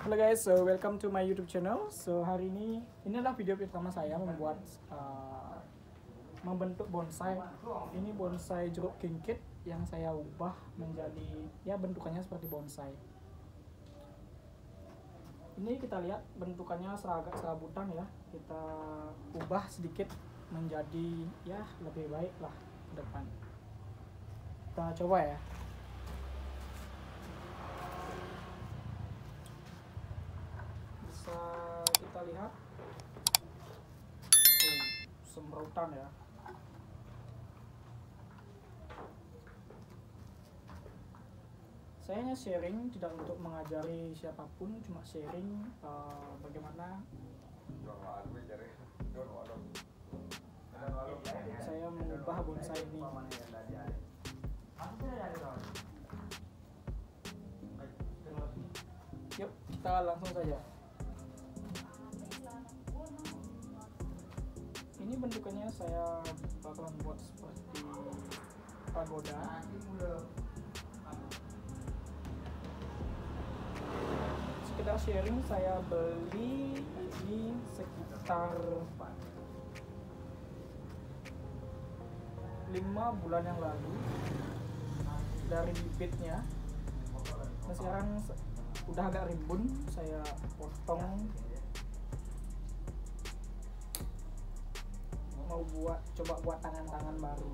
Halo guys, so welcome to my YouTube channel. So hari ini adalah video pertama saya membuat membentuk bonsai. Ini bonsai jeruk kingkit yang saya ubah menjadi ya bentukannya seperti bonsai. Ini kita lihat bentukannya agak serabutan ya. Kita ubah sedikit menjadi ya lebih baik lah ke depan. Kita coba ya. Bisa kita lihat semprotan ya. Saya hanya sharing, tidak untuk mengajari siapapun, cuma sharing bagaimana saya mengubah bonsai ini. Yuk kita langsung saja. Ini bentukannya saya bakalan buat seperti pagoda. Sekedar sharing, saya beli ini sekitar 5 bulan yang lalu dari bibitnya. Nah sekarang udah agak rimbun, saya potong. Mau coba buat tangan-tangan baru.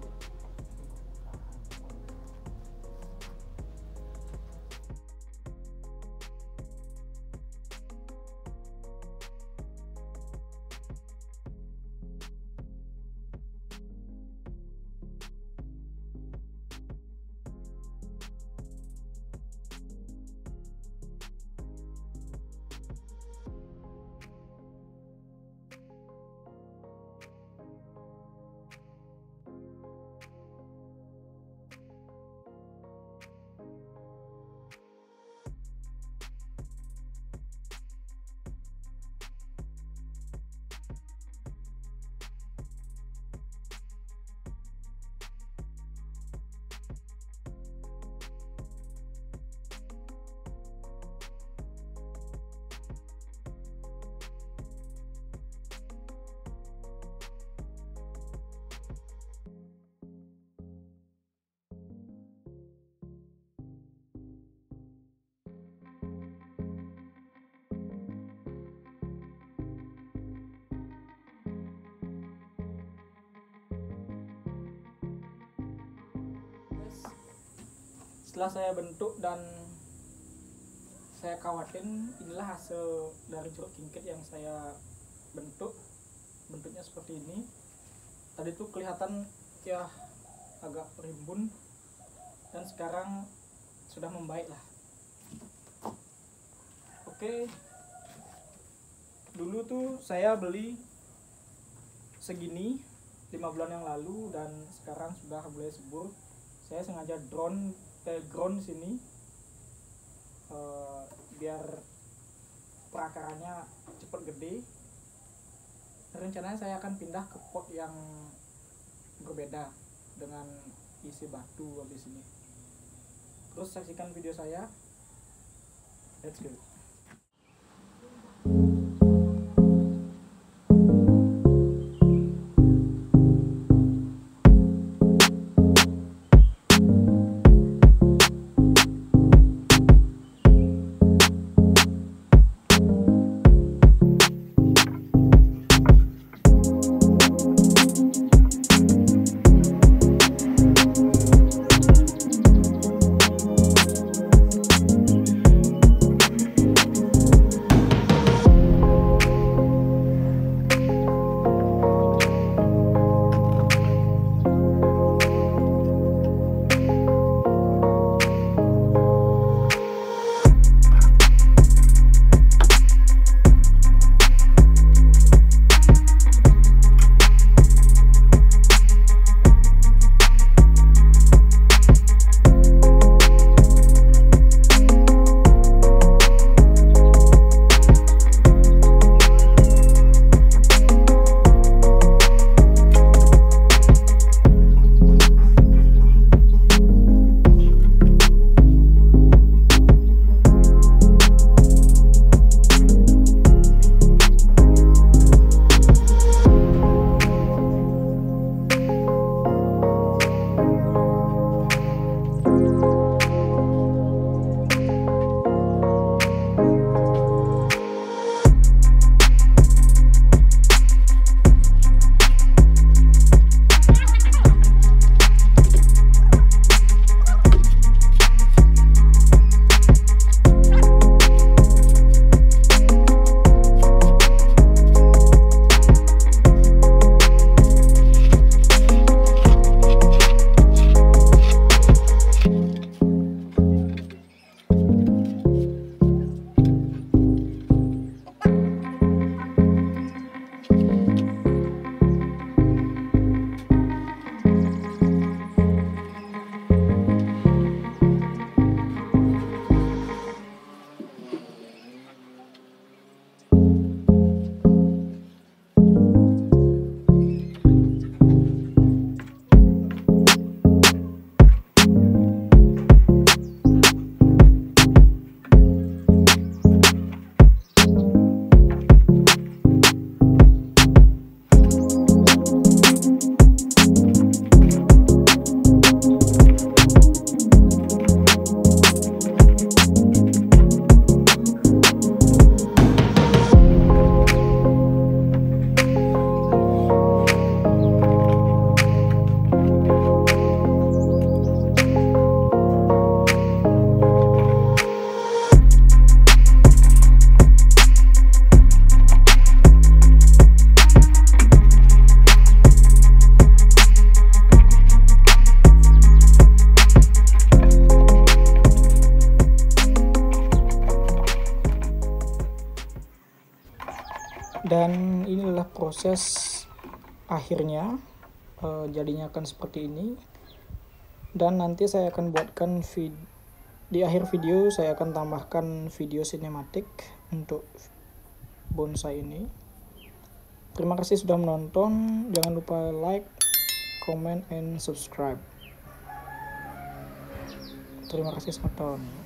Setelah saya bentuk dan saya kawatin, inilah hasil dari jeruk kingkit yang saya bentuk. Bentuknya seperti ini. Tadi tuh kelihatan ya agak rimbun dan sekarang sudah membaik lah. Oke, dulu tuh saya beli segini 5 bulan yang lalu dan sekarang sudah mulai subur. Saya sengaja ground sini biar perakarannya cepat gede. Rencananya saya akan pindah ke pot yang berbeda dengan isi batu habis ini. Terus saksikan video saya. Let's go. Dan inilah proses akhirnya, jadinya akan seperti ini. Dan nanti saya akan buatkan di akhir video saya akan tambahkan video sinematik untuk bonsai ini. Terima kasih sudah menonton, jangan lupa like, comment, and subscribe. Terima kasih, Semeton.